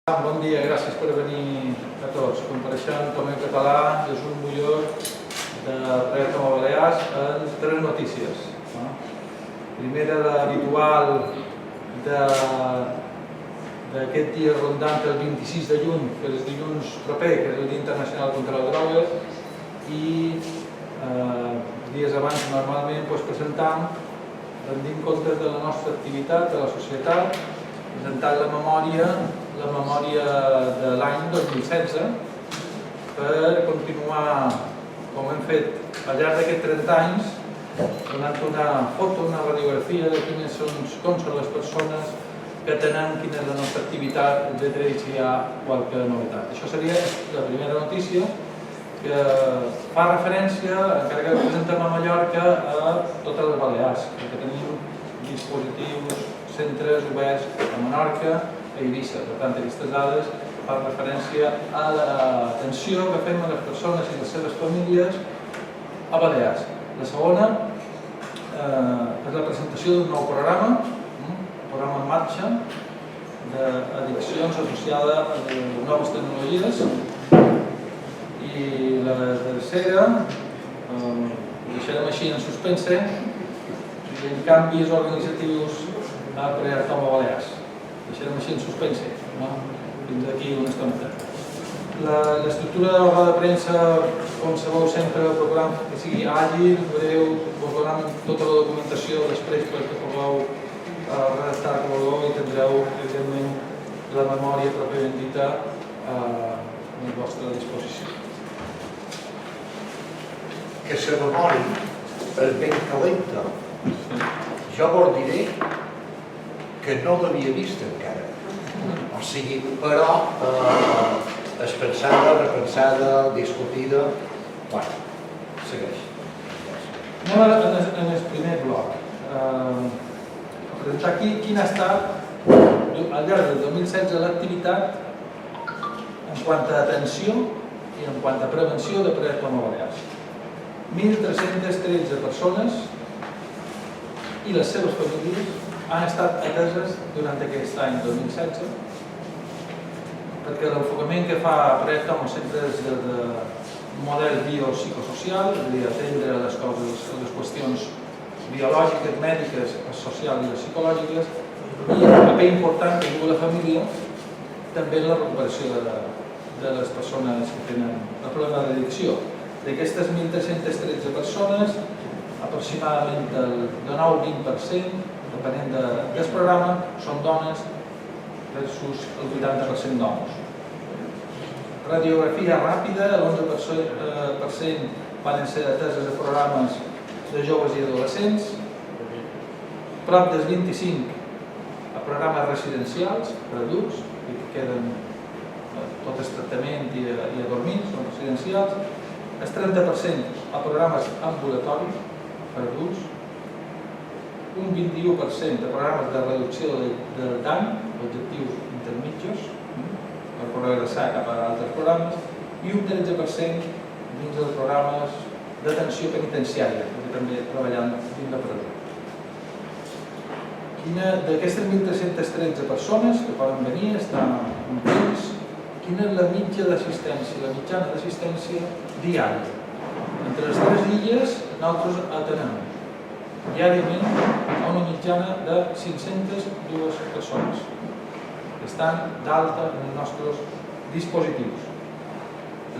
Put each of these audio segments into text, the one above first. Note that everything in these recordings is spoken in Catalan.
Bon dia, gràcies per venir a tots. Compareixent Tomeu Català, Jesús Bullor, de Proyecto Balears, en tres notícies. Primera, l'habitual d'aquest dia rondant el 26 de juny, que és dilluns proper, que és el Dia Internacional contra la Droga, i dies abans normalment presentam, rendim comptes de la nostra activitat, de la societat, presentant la memòria de l'any 2016 per continuar, com hem fet al llarg d'aquests 30 anys, donant una foto, una radiografia de com són les persones que tenen, quina és la nostra activitat, etc. i si hi ha qualque novetat. Això seria la primera notícia, que fa referència, encara que presentem a Mallorca, a totes les Balears, perquè tenim dispositius, centres oberts a Menorca, a Eivissa. Per tant, aquestes dades fan referència a l'atenció que fem a les persones i les seves famílies a Balears. La segona és la presentació d'un nou programa, un programa en marxa d'addiccions associada a noves tecnologies. I la tercera, ho deixarem així en suspense, en canvis organitzatius a Proyecto Balears. Deixarem així en suspense, fins aquí una estoneta. L'estructura de la roda de premsa, com sabeu sempre, procurem que sigui àgil, breu, us donem tota la documentació després perquè pugueu redactar com vulgueu i tindreu, evidentment, la memòria pròpiament dita a la vostra disposició. Que la memòria és ben calenta. Jo vos diré que no l'havia vist encara. O sigui, però és pensada, repensada, discutida. Bueno, segueix. Anem en el primer bloc. A presentar aquí quina ha estat al llarg del 2016 l'activitat en quant a atenció i en quant a prevenció de Proyecto Balears. 1.313 persones i les seves famílies han estat ateses durant aquest any 2016 perquè l'enfocament que fa Proyecto sempre és de model biopsicosocial, és a dir, atendre les coses, les qüestions biològiques, mèdiques, socials i psicològiques, i un paper important que juga la família també en la recuperació de les persones que tenen el problema d'addicció. D'aquestes 1.313 persones, aproximadament el 19-20%, depenent del programa, són dones versus el 80% d'homes. Radiografia ràpida, l'11% van ser ateses a programes de joves i adolescents, prop del 25% a programes residencials per adults, que queden tot el tractament i a dormir, són residencials, el 30% a programes ambulatoris per adults, un 21% a programes de reducció del dany, objectius intermitjos, per progressar cap a altres programes, i un 13% dins dels programes d'atenció penitenciària, perquè també treballant dins la presó. D'aquestes 1.313 persones que poden venir, estar en temps, quina és la mitja d'assistència, la mitjana d'assistència diària? Entre les tres illes, nosaltres atenem diàriament a una mitjana de 502 persones que estan d'alta en els nostres dispositius.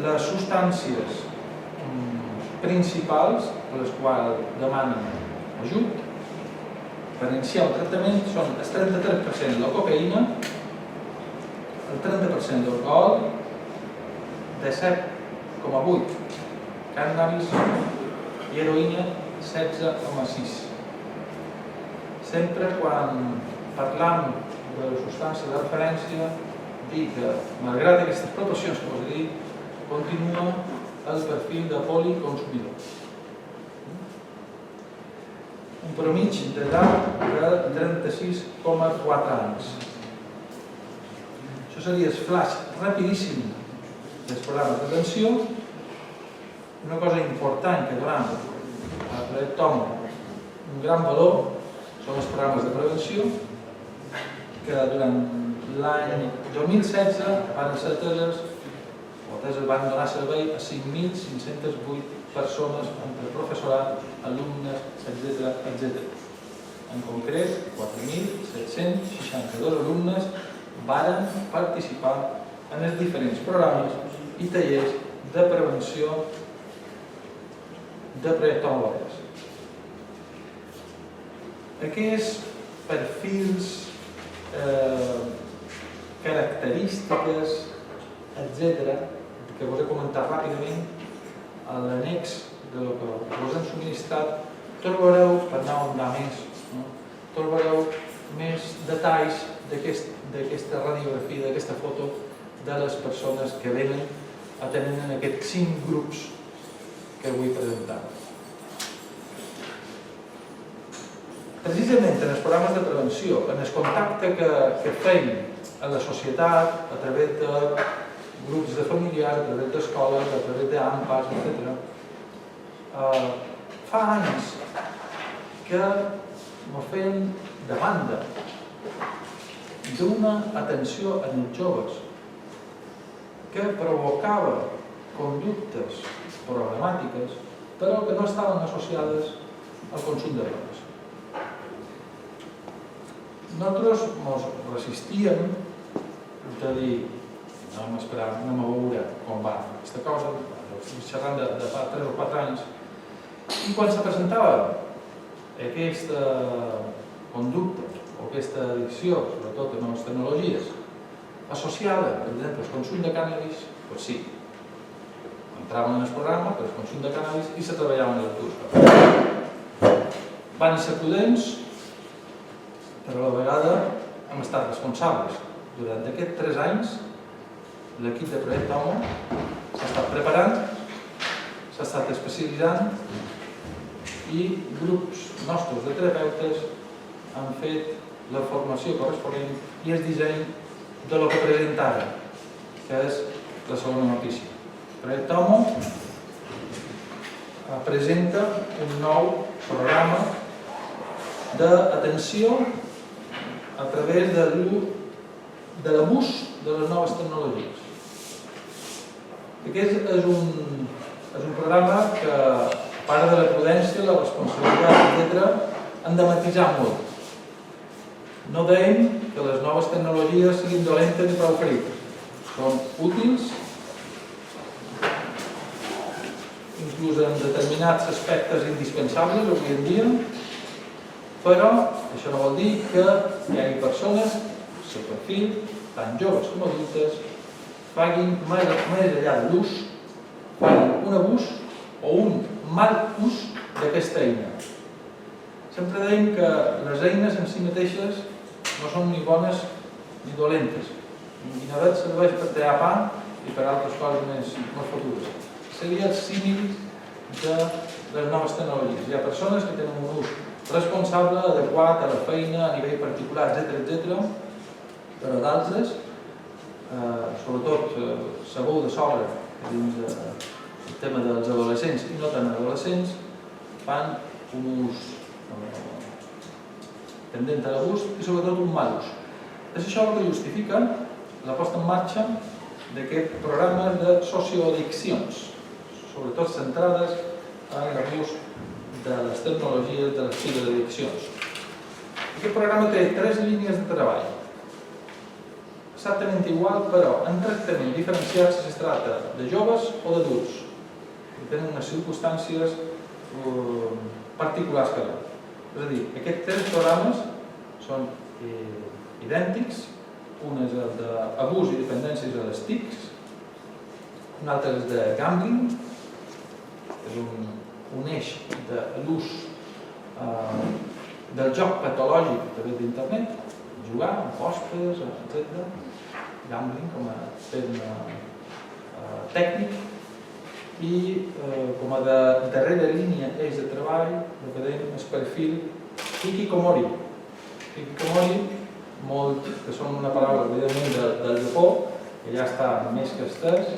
Les substàncies principals per les quals demanen ajut per iniciar el tractament són el 33% de la cocaïna, el 30% d'alcohol, de 7,8% cànnabis i heroïna 16,6%. Sempre quan parlam de substàncies de referència, dir que, malgrat aquestes proporcions que us he dit, continua el perfil de policonsumidor. Un premitja d'edat de 36,4 anys. Això seria el flash rapidíssim dels programes d'atenció. Una cosa important que donem a Proyecto un gran valor són els programes de prevenció, que durant l'any 2016 van ser ateses van donar servei a 5.508 persones entre professorat, alumnes, etc. En concret, 4.762 alumnes varen participar en els diferents programes i tallers de prevenció de preectomologues. Aquests perfils, característiques, etc., que us he comentat ràpidament, a l'annex del que us hem subministrat, trobareu, per anar a ondar més, trobareu més detalls d'aquesta radiografia, d'aquesta foto de les persones que venen atenent en aquests 5 grups que vull presentar. Precisament en els programes de prevenció, en el contacte que feim a la societat, a través de grups de familiars, a través d'escoles, a través d'AMPAs, etc. Fa anys que ens feien demanda d'una atenció en els joves que provocava conductes problemàtiques, però que no estaven associades al consum de drogues. Nosaltres ens resistíem de dir anem a esperar, anem a veure com va aquesta cosa, estic xerrant de fa 3 o 4 anys, i quan se presentava aquesta conducta o aquesta addicció, sobretot en les tecnologies, associada, per exemple, al consum de cànnabis, doncs sí, entraven en el programa per al consum de cànnabis i se treballaven les dues coses. Van ser prudents, però a la vegada hem estat responsables. Durant aquests 3 anys l'equip de Projecte Homo s'ha estat preparant, s'ha estat especialitzant i grups nostres de terapeutes han fet la formació corresponent i el disseny de lo que presenta ara, que és la segona notícia. Projecte Homo presenta un nou programa d'atenció a través de l'abús de les noves tecnologies. Aquest és un programa que, a part de la prudència, la responsabilitat, etc., han de matisar molt. No deim que les noves tecnologies siguin dolentes i prou ferides. Són útils, inclús en determinats aspectes indispensables avui en dia, però això no vol dir que hi hagi persones, el seu perfil, tant joves com adultes, facin més enllà de l'ús, facin un abús o un mal ús d'aquesta eina. Sempre deim que les eines en si mateixes no són ni bones ni dolentes. I a vegades serveix per tallar pa i per altres coses més futures. Seria el símil de les noves tecnologies. Hi ha persones que tenen un ús responsable, adequat a la feina, a nivell particular, etc., però d'altres, sobretot sabeu de sobre dins el tema dels adolescents i no tan adolescents, fan un ús tendent a l'abús i sobretot un mal ús. És això el que justifica la posta en marxa d'aquest programa de socioaddiccions, sobretot centrades en l'abús de les tecnologies de les ciberaddiccions. Aquest programa té 3 línies de treball. Exactament igual, però en tractament diferenciat si es tracta de joves o d'adults, que tenen unes circumstàncies particulars que l'altre. És a dir, aquests 3 programes són idèntics. Un és el d'abús i dependències a les TICs, un altre és de gambling, és un eix de l'ús del joc patològic a través d'internet, jugar, apostes, etc. Gambling com a terme tècnic. I com a darrera línia eix de treball, el que dèiem és perfil hikikomori. Hikikomori, que són una paraula evidentment del Japó, que ja està més que estès,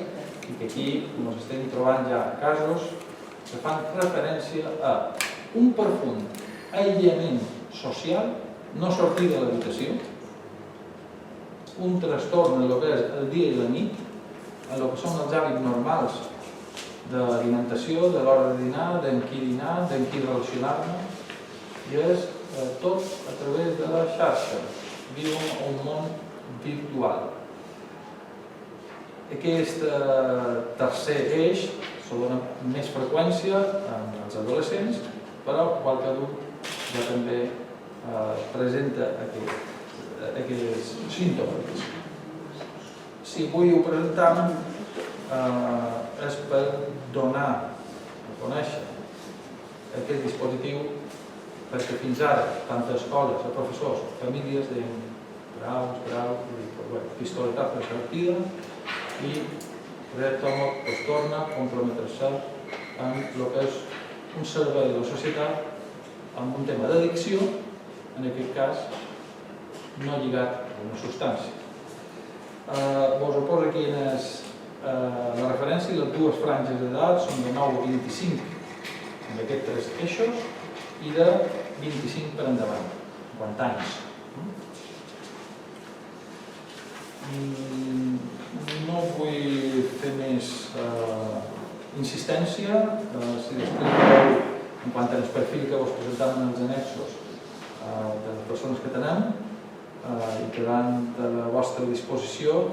i que aquí ens estem trobant ja casos que fan referència a un profund aïllament social, no sortir de l'habitació, un trastorn en el que és el dia i la nit, en el que són els hàbits normals d'alimentació, de l'hora de dinar, d'en qui dinar, d'en qui relacionar-me, i és tot a través de la xarxa. Viu un món virtual. Aquest tercer eix se dona més freqüència en els adolescents, però qualque adult ja també presenta aquests símptomes. Si avui ho presentem és per donar a conèixer aquest dispositiu, perquè fins ara, tant a escoles, a professors, famílies, deien grau, pistoletat per sortida, i Tomok torna a comprometre-se en el que és un servei de la societat amb un tema d'addicció, en aquest cas no lligat a una substància. Vos ho poso aquí en la referència, les dues franges d'edat són de 9 a 25 amb aquests tres eixos i de 25 per endavant, 50 anys. No vull fer més insistència, si després veieu en quant al perfil que vos presentàvem en els annexos de les persones que tenem i quedant de la vostra disposició,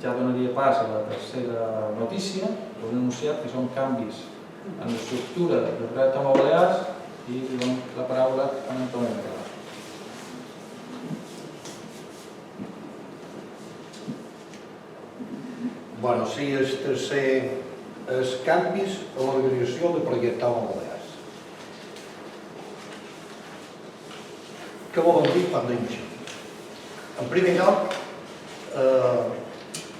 ja donaria pas a la tercera notícia. Us he anunciat que són canvis en l'estructura del Real Tomok Balears i dono la paraula a Antoni Mercadal. Bueno, sí, el tercer és canvis a l'organització del projecte Tomok Balears. Què volen dir quan diem això? En primer lloc,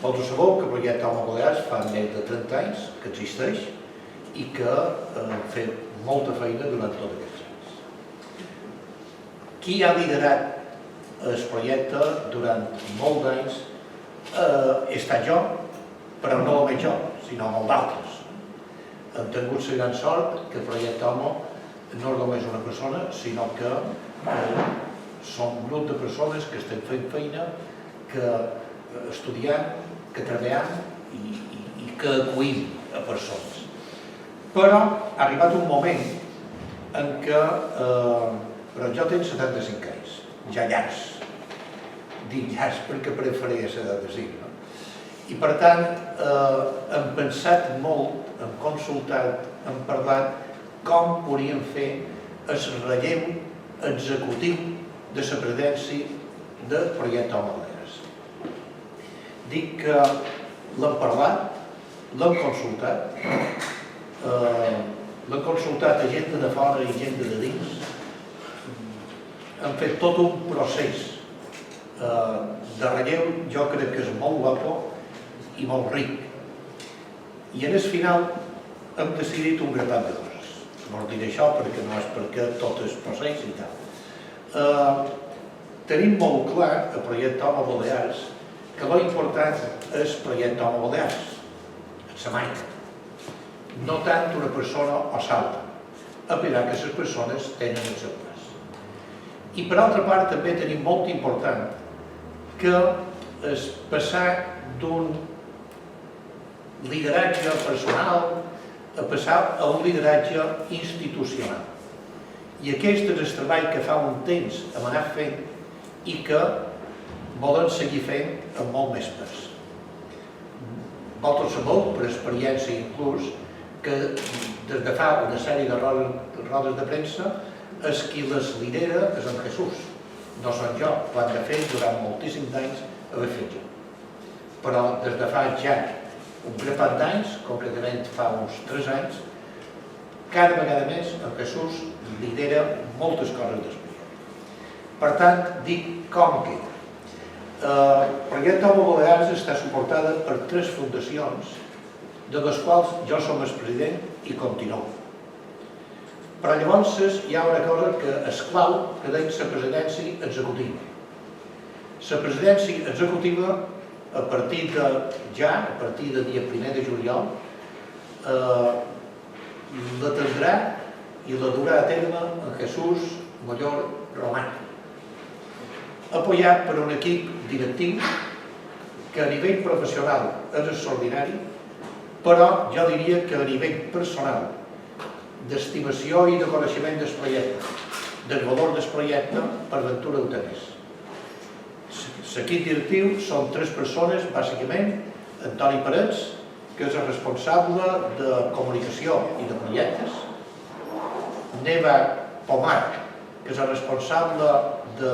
vosaltres sabeu que el projecte Tomok Balears fa més de 30 anys que existeix i que ha fet molta feina durant tots aquests anys. Qui ha liderat el projecte durant molts anys he estat jo, però no només jo, sinó molt d'altres. Hem tingut la gran sort que el projecte Tomok no és només una persona, sinó que som un grup de persones que estem fent feina, que estudiem, que treballem i que acollim a persones. Però ha arribat un moment en què, però jo tinc 75 anys, ja llargs. Dic llargs perquè preferia 75, no? I per tant, hem pensat molt, hem consultat, hem parlat com podríem fer el relleu executiu de la presidència del projecte Tomok Balears. Dic que l'hem parlat, l'hem consultat a gent de fora i gent de dins. Hem fet tot un procés de relleu, jo crec que és molt guapo i molt ric. I en el final hem decidit un grapat de coses. No us diré això perquè no és perquè tot el procés i tal. Tenim molt clar el projecte Tomok Balears que l'important és el projecte Tomok Balears, la marca. No tant una persona o l'altra, a pesar que les persones tenen el seu pas. I per altra part també tenim molt important que és passar d'un lideratge personal a passar a un lideratge institucional. I aquest és el treball que fa un temps hem anat fent i que volen seguir fent amb molt més pes. Vosaltres sabeu, per experiència inclús, que des de fa una sèrie de rodes de premsa és qui les lidera és en Jesús. No són jo, ho han de fer durant moltíssims anys haver fet jo. Però des de fa ja un grapat d'anys, concretament fa uns 3 anys, cada vegada més en Jesús lidera moltes coses després. Per tant, dic com queda. El projecte Tomok Balears està suportada per 3 fundacions, de les quals jo som el president i continuo. Però llavors hi ha una cosa que és clau, que deia la presidència executiva. La presidència executiva, a partir del dia 1 de juliol, la tindrà i la durà a terme en Jesús Mollor Román, apoyat per un equip directiu que a nivell professional és extraordinari, però jo diria que a nivell personal, d'estimació i de coneixement del projecte, del valor del projecte, per ventura ho té més. L'equip directiu són 3 persones, bàsicament: Antoni Parets, que és el responsable de comunicació i de projectes, Neva Pomar, que és el responsable de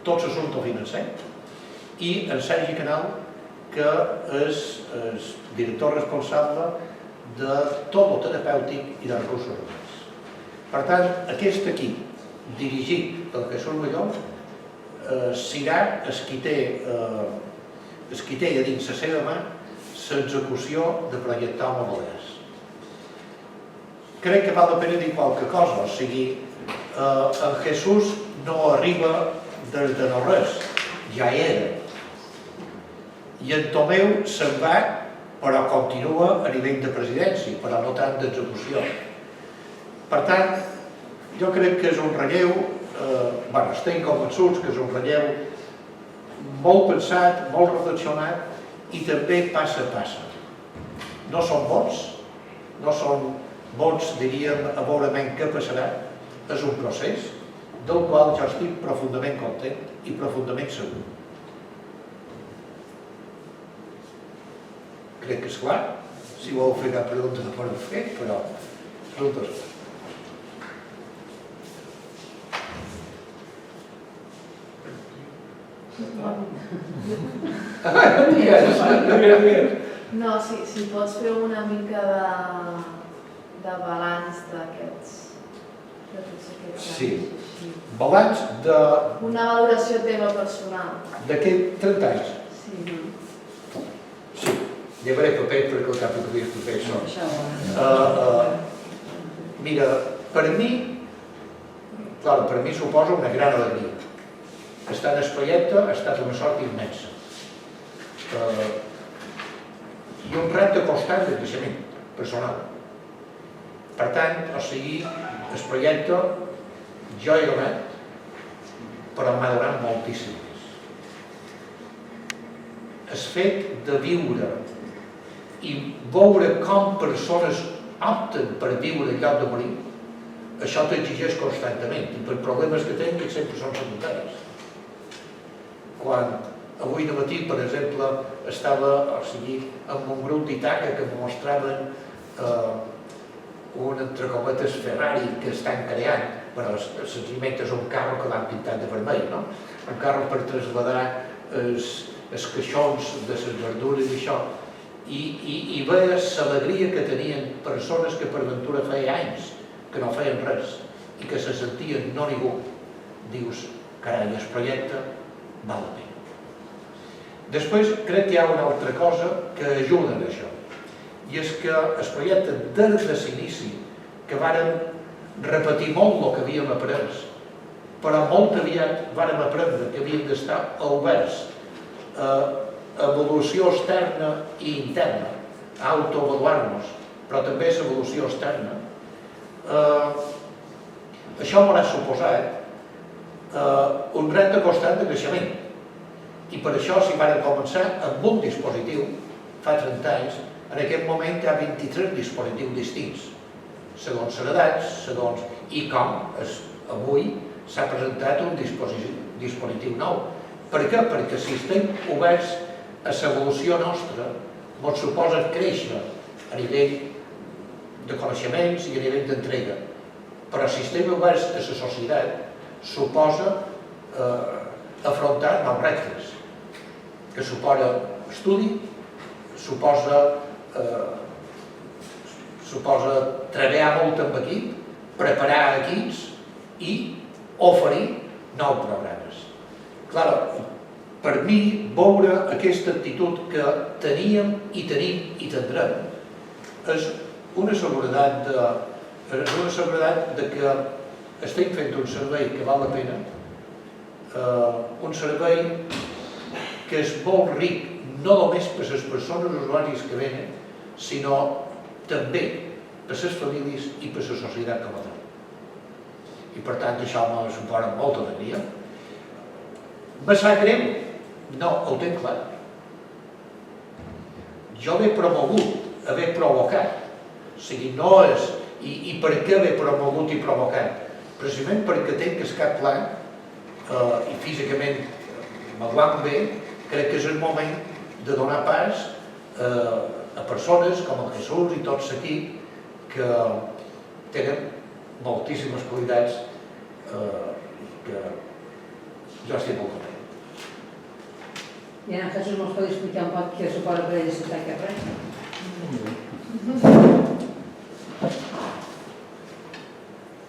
tots els assumptes financers, i en Sergi Canal, que és el director responsable de tot el terapèutic i de recursos humans. Per tant, aquest equip, dirigit pel Jesús Molló, serà el qui té a dins la seva mà l'execució de projectar Home Balears. Crec que val la pena dir qualque cosa, o sigui, en Jesús no arriba des de no res, ja era. I en Tomeu se'n va, però continua a nivell de presidència, però no tant d'execució. Per tant, jo crec que és un relleu, estem convençuts que és un relleu molt pensat, molt reflexionat i també passa a passa. No són bons, diríem, a veure què passarà. És un procés del qual jo estic profundament content i profundament segur. Crec que és clar. Si voleu fer cap pregunta no podeu fer, però preguntes. No, si pots fer una mica de balanç d'aquests anys. Sí, balanç de... Una valoració teva personal. D'aquests 30 anys. Sí. Sí, llevaré paper perquè el cap que podia fer això. Mira, per mi suposa una gran alegria. Estar en el projecte ha estat una sort immensa. I un repte constant de creixement personal. Per tant, el projecte jo he donat, però m'ha donat moltíssim més. El fet de viure i veure com persones opten per viure en lloc de morir, això t'exigeix constantment, i per problemes que tenen que sempre són secundaris. Quan avui de matí, per exemple, estava amb un grup d'Itaca que mostraven un, entre cometes, Ferrari que estan creant, però senzillament és un carro que l'han pintat de vermell, no? Un carro per traslladar els caixons de les verdures i això, i veies l'alegria que tenien persones que per ventura feia anys que no feien res i que se sentien no ningú. Dius, carai, el projecte val la pena. Després crec que hi ha una altra cosa que ajuda en això, i és que el projecte des de l'inici, que vàrem repetir molt el que havíem après, però molt aviat vàrem aprendre que havíem d'estar oberts a evolució externa i interna, a autoavaluar-nos, però també a l'evolució externa. Això m'ha suposat un repte constant de creixement. I per això s'hi van començar amb un dispositiu, fa 30 anys, en aquest moment hi ha 23 dispositius distints, segons les edats, i com avui s'ha presentat un dispositiu nou. Per què? Perquè si estem oberts a l'evolució nostra, ens suposa créixer a nivell de coneixements i a nivell d'entrega. Però si estem oberts a la societat, suposa afrontar nous reptes, que suposa estudi, suposa treballar molt amb equip, preparar equips i oferir nous programes. Clar, per mi, veure aquesta actitud que teníem i tenim i tindrem és una seguretat de que estem fent un servei que val la pena, un servei que és molt ric, no només per les persones usuaris que venen, sinó també per les famílies i per la societat com a tal. I per tant això me suposa molta alegria. Me sap greu? No, ho tenc clar. Jo l'he promogut, haver provocat. O sigui, no és... I per què haver promogut i provocat? Precisament perquè tenc el cap clar i físicament m'aguant bé, crec que és el moment de donar pas a persones com el Jesús i tots aquí que tenen moltíssimes qualitats que jo estic molt content. I en Jesús nos pot explicar un poc què suposa per ell ciutat que res?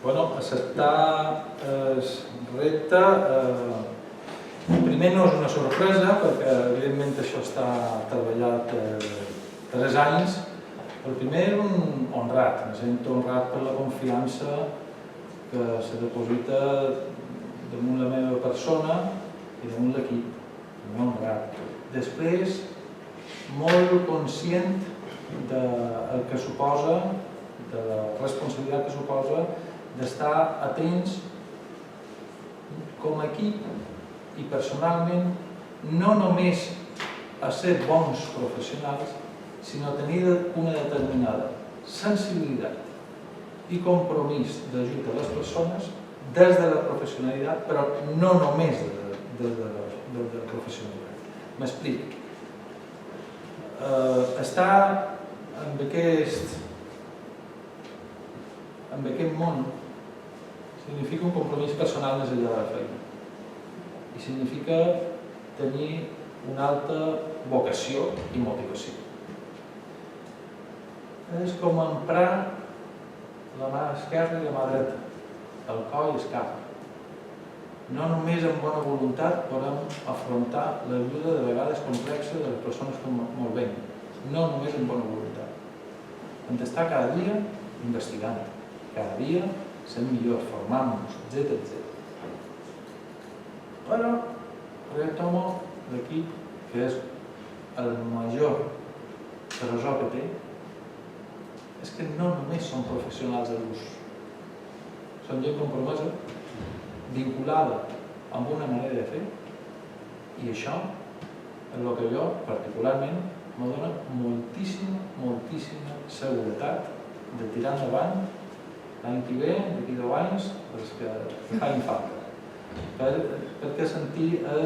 Bueno, acceptar el repte primer no és una sorpresa perquè evidentment això està treballat 3 anys. El primer un honrat, me sento honrat per la confiança que se deposita damunt la meva persona i damunt l'equip. Honrat. Després, molt conscient del que suposa, de la responsabilitat que suposa d'estar atents com a equip i personalment no només a ser bons professionals, sinó a tenir una determinada sensibilitat i compromís d'ajut a les persones des de la professionalitat, però no només des de la professionalitat. M'explico. Estar en aquest món significa un compromís personal més enllà de la feina i significa tenir una alta vocació i motivació. És com emprar la mà esquerra i la mà dreta, el cor i el cap. No només amb bona voluntat podem afrontar la vida de vegades complexa de les persones que molt veuen. No només amb bona voluntat. Hem d'estar cada dia investigant, cada dia sent millors, formant-nos, etc. Però retomo l'equip, que és el major tresor que té, és que no només són professionals de l'ús. Són gent compromesa, vinculada amb una manera de fer, i això és el que jo particularment me dona moltíssima seguretat de tirar endavant l'any que ve, d'aquí 10 anys, els que fan falta. Perquè sentir el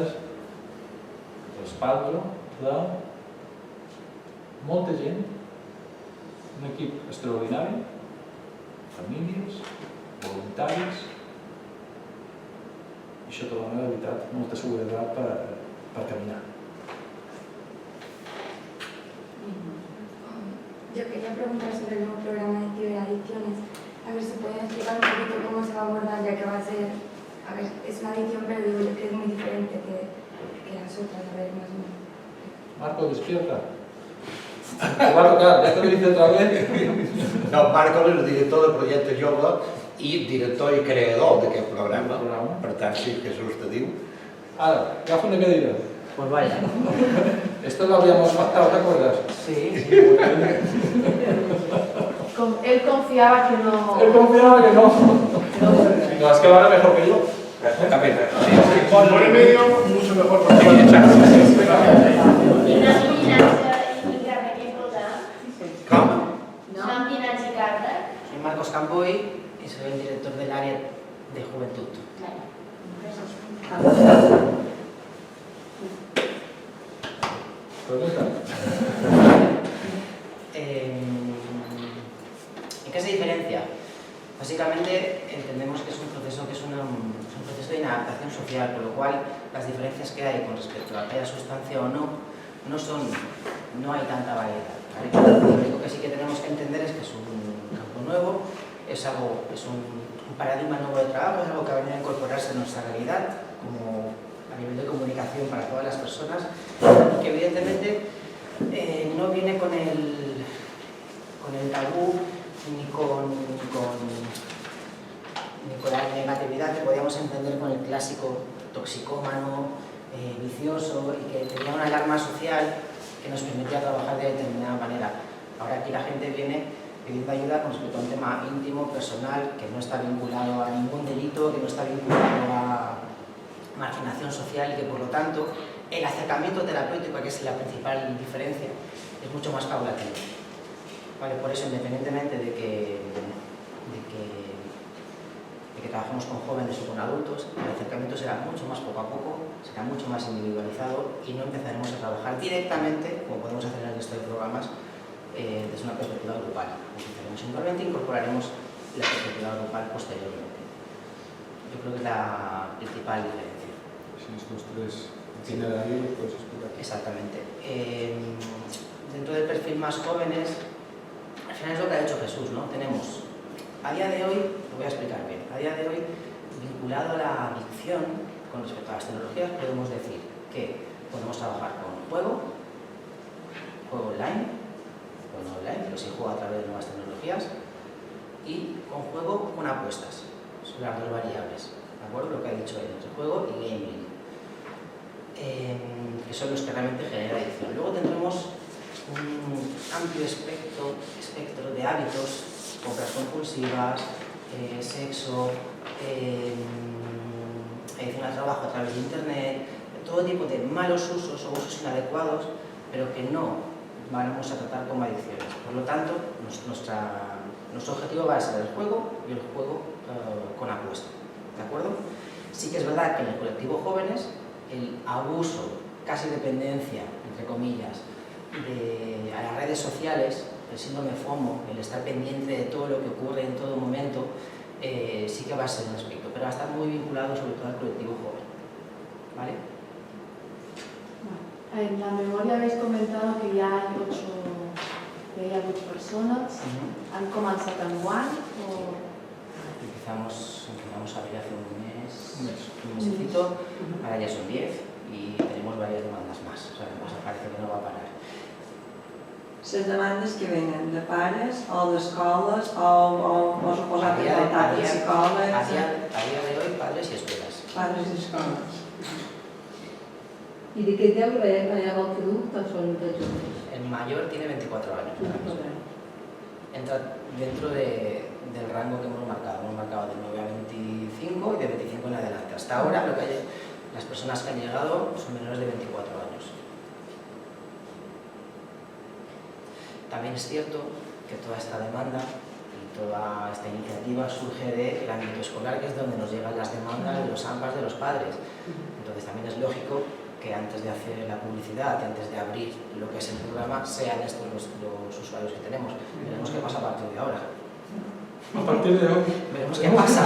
respaldo de molta gent, un equip extraordinari, famílies, voluntaris, i això te dona, de veritat, molta seguretat per caminar. Yo quería preguntar sobre el nuevo programa de ciberadicciones, a ver si pueden explicar un poquito cómo se va a abordar, ya que va a ser, a ver, es una adicción, pero digo yo que es muy diferente que las otras, a ver, más o menos. Marco, despierta. Te va a tocar, ya te lo dice otra vez. No, Marco és el director del projecte Jove i director i creador d'aquest programa. Per tant, sí, Jesús te diu. Ahora, agafa una cadira. Pues vaya. Esto lo habíamos pactado, ¿te acuerdas? Sí. Él confiaba que no... Él confiaba que no. No, es que lo hará mejor que yo. Por el medio, mucho mejor para ti. Com? Soy Marcos Campoy y soy el director del área de juventud. Pregunta. ¿En qué se diferencia? Básicamente entendemos que es un proceso de inadaptación social, por lo cual las diferencias que hay con respecto a que haya sustancia o no hay tanta variedad, ¿vale? Lo único que sí que tenemos que entender es que es un campo nuevo, es un paradigma nuevo de trabajo, es algo que ha venido a incorporarse en nuestra realidad como a nivel de comunicación para todas las personas y que evidentemente no viene con el tabú ni con la negatividad que podíamos entender con el clásico toxicómano, vicioso y que tenía una alarma social que nos permitía trabajar de determinada manera. Ahora aquí la gente viene pidiendo ayuda con respecto a un tema íntimo, personal, que no está vinculado a ningún delito, que no está vinculado a marginación social y que por lo tanto el acercamiento terapéutico, que es la principal diferencia, es mucho más paulatino. Vale, por eso, independientemente de que trabajemos con jóvenes o con adultos, el acercamiento será mucho más poco a poco, será mucho más individualizado y no empezaremos a trabajar directamente, como podemos hacer en el resto de programas, desde una perspectiva grupal. Simplemente incorporaremos la perspectiva grupal posteriormente. Yo creo que es la principal diferencia. Si estos tres itinerarios los puedes explicar. Exactamente. Dentro del perfil más jóvenes, al final es lo que ha dicho Jesús, ¿no? Tenemos, a día de hoy, lo voy a explicar bien, a día de hoy, vinculado a la adicción con respecto a las tecnologías, podemos decir que podemos trabajar con juego online, pero sí juego a través de nuevas tecnologías, y con juego con apuestas. Son las dos variables, ¿de acuerdo? Lo que ha dicho él, entre juego y gaming, que son los que realmente generan adicción. Luego tendremos un amplio espectro de hábitos, compras compulsivas, sexo, adicción al trabajo a través de internet, todo tipo de malos usos o usos inadecuados, pero que no vamos a tratar como adicciones. Por lo tanto, nuestro objetivo va a ser el juego y el juego con apuesta, ¿de acuerdo? Sí que es verdad que en el colectivo jóvenes el abuso, casi dependencia, entre comillas, a las redes sociales, el síndrome FOMO, el estar pendiente de todo lo que ocurre en todo momento, sí que va a ser un aspecto, pero va a estar muy vinculado sobre todo al colectivo joven, ¿vale? En la memoria habéis comentado que ya hay 8 personas. ¿Han comenzado en One? Empezamos a ver hace un mesecito, ahora ya son 10 y tenemos varias demandas más, o sea, parece que no va a parar. Les demandes que venen de pares o d'escoles o us heu posat en contacte amb psicòlegs? A día de hoy, padres y escuelas. Padres i escoles. ¿Y de qué edad hay adultos o son de jóvenes? El mayor tiene 24 años. Entra dentro del rango que hemos marcado. Hemos marcado de 9 a 25 y de 25 en adelante. Hasta ahora las personas que han llegado son menores de 24 años. También es cierto que toda esta demanda y toda esta iniciativa surge del ámbito escolar, que es donde nos llegan las demandas de los AMPAs de los padres. Entonces también es lógico que antes de hacer la publicidad, antes de abrir lo que es el programa, sean estos los usuarios que tenemos. Veremos qué pasa a partir de ahora. A partir de hoy. Veremos qué pasa.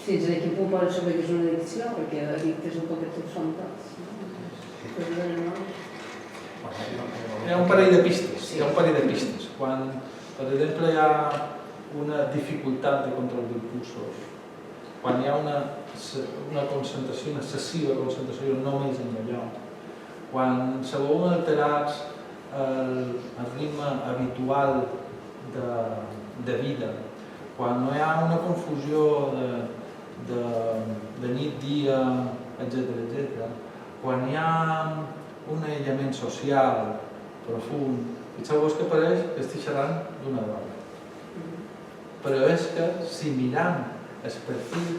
Fins a quin punt poden saber que és una addicció, perquè addictes un poc tots són tots. Hi ha un parell de pistes. Quan, per exemple, hi ha una dificultat de control d'impulsos, quan hi ha una concentració, una excessiva concentració només en allò, quan se veuen alterats el ritme habitual de vida, quan no hi ha una confusió de nit-dia, etc., quan hi ha un aïllament social profund, fixeu-vos que pareix que estic xerrant d'una dona. Però és que si miram el perfil,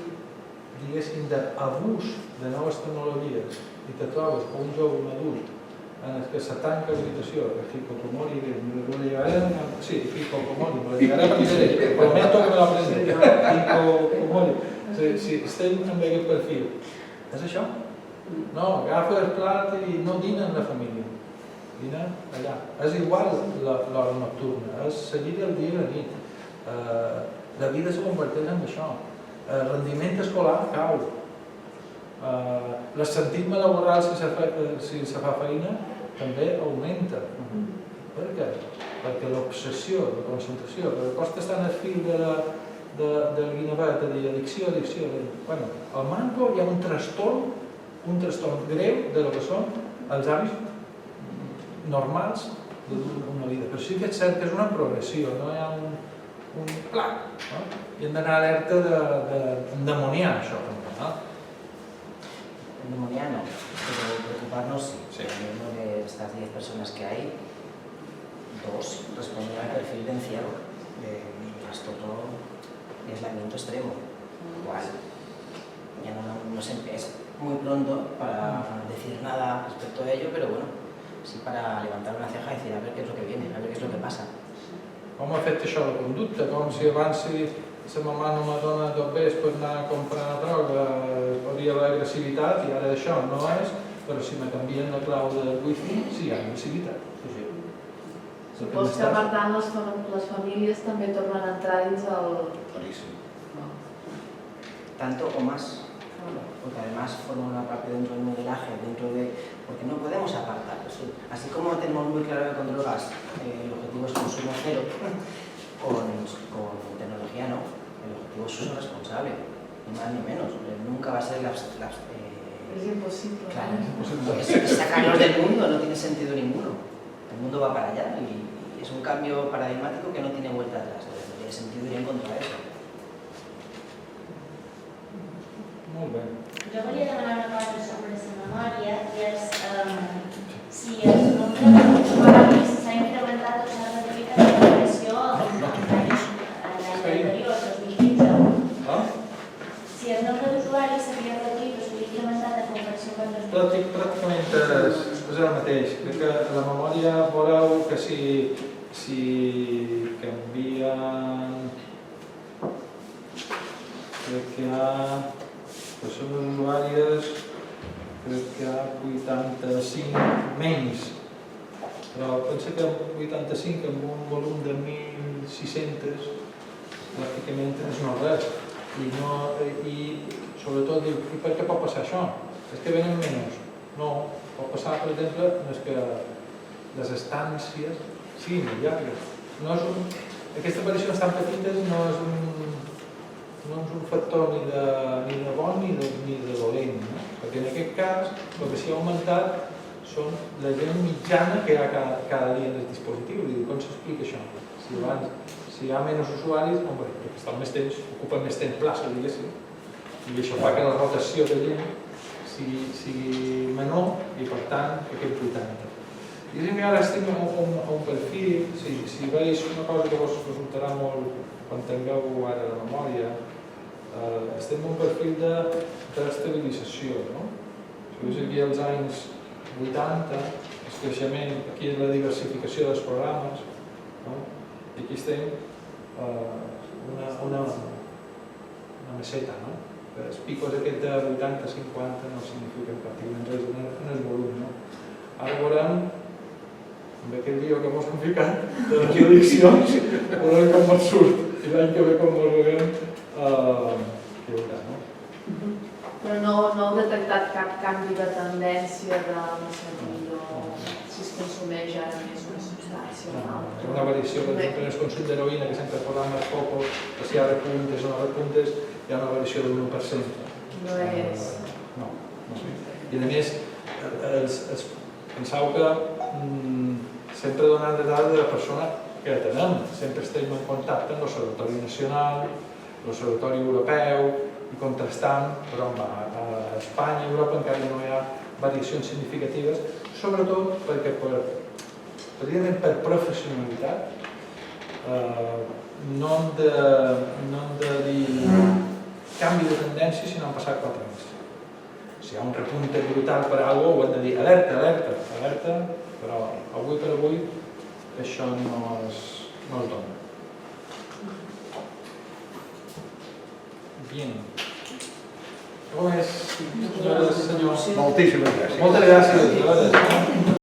diguéssim, d'abús de noves tecnologies i te trobes un jove, un adult, en el que se tanca l'habitació, que hikikomori, me lo llegaré, sí, hikikomori, me lo llegaré a aprender, prometo que me lo aprendré, hikikomori. Si estem amb aquest perfil, és això? No, agafa el plat i no dina amb la família, dina allà. És igual l'hora nocturna, és seguir el dia i la nit. La vida se converteix en això. El rendiment escolar cau. L'assentisme laboral si se fa feina també augmenta. Per què? Perquè l'obsessió, la concentració, que costa estar en el fil del guinevet, de dir addicció. Bueno, al manco hi ha un trastorn greu de lo que són els hàbits normals d'una vida. Però sí que és cert que és una progressió, no hi ha un pla. I hem d'anar alerta d'endemoniar això també, no? Endemoniar no, pero preocuparnos sí. Dentro de estas 10 personas que hay, 2 responden al perfil de encierro, de trastorno de aislamiento extremo, igual ya no sé, es muy pronto para decir nada respecto a ello, pero bueno, sí para levantar una ceja y decir a ver qué es lo que viene, a ver qué es lo que pasa. Com afecta això la conducta? Com si abans la mamà no me dona tot bé per anar a comprar droga, hauria l'agressivitat i ara això no és, però si me canvien la clau del wifi, sí hi ha agressivitat. Supos que per tant les famílies també tornen a entrar dins el... Claríssim. Tanto o más, porque además forma una parte dentro del modelaje, porque no podemos apartar. Así como tenemos muy claro que con drogas el objetivo es consumo cero, con tecnología no, el objetivo es uso responsable, ni más ni menos. Nunca va a ser Es imposible. Claro, es sacarlos del mundo, no tiene sentido ninguno. El mundo va para allá y es un cambio paradigmático que no tiene vuelta atrás. No tiene sentido ir en contra de eso. Molt bé. Jo volia demanar una cosa sobre la memòria, i és si el nombre d'usuaris s'ha incrementat o s'ha reduït en comparació amb l'any anterior, 2015. Si el nombre d'usuaris s'havia reduït o s'havia incrementat en comparació amb el 2015. Pràcticament és el mateix. Crec que la memòria veureu que si canvien... Crec que hi ha persones usuàries, crec que hi ha 85 menys, però penso que 85 amb un volum de 1.600 pràcticament és no res. I sobretot diu, i per què pot passar això? És que venen menys. No, pot passar, per exemple, que les estàncies siguin més llargues. Aquestes aparicions tan petites no és un factor ni de bon ni de dolent, no? Perquè en aquest cas el que s'hi ha augmentat són la gent mitjana que hi ha cada dia en els dispositius. Com s'explica això? Si hi ha menys usuaris, perquè estan més temps, ocupen més temps plaça, diguéssim, i això fa que la rotació de gent sigui menor i per tant aquest 80. Diguéssim que ara estem a un perfil, si veus una cosa que vos resultarà molt quan tingueu ara la memòria, estem en un perfil d'estabilització, no? Si veus aquí als anys 80, el creixement, aquí és la diversificació dels programes, no? I aquí estem una meseta, no? Els picos aquests de 80-50 no signifiquen pràcticament res en el volum, no? Ara veurem, amb aquest lío que ens hem ficat, de les jurisdiccions, veurem com ens surt, i l'any que ve com ens veurem, què haurà, no? Però no heu detectat cap canvi de tendència de no sé, si es consumeix ara més una substància o una altra. Una variació, per exemple, en el consum d'heroïna, que sempre parlàvem més poc, que si hi ha repuntes o no repuntes, hi ha una variació de l'1%. No és... No. I a més, penseu que sempre donant de dades de la persona que tenem, sempre estem en contacte amb l'Observatori Nacional, l'Observatori Europeu, i contrastant, però a Espanya i Europa encara no hi ha variacions significatives, sobretot perquè per professionalitat no hem de dir canvi de tendència si no han passat 4 anys. Si hi ha un repunte brutal per alguna cosa, ho hem de dir alerta, però avui per avui això no es dona. Bien. Com és, senyores i senyors? Moltíssimes gràcies. Moltes gràcies, senyores.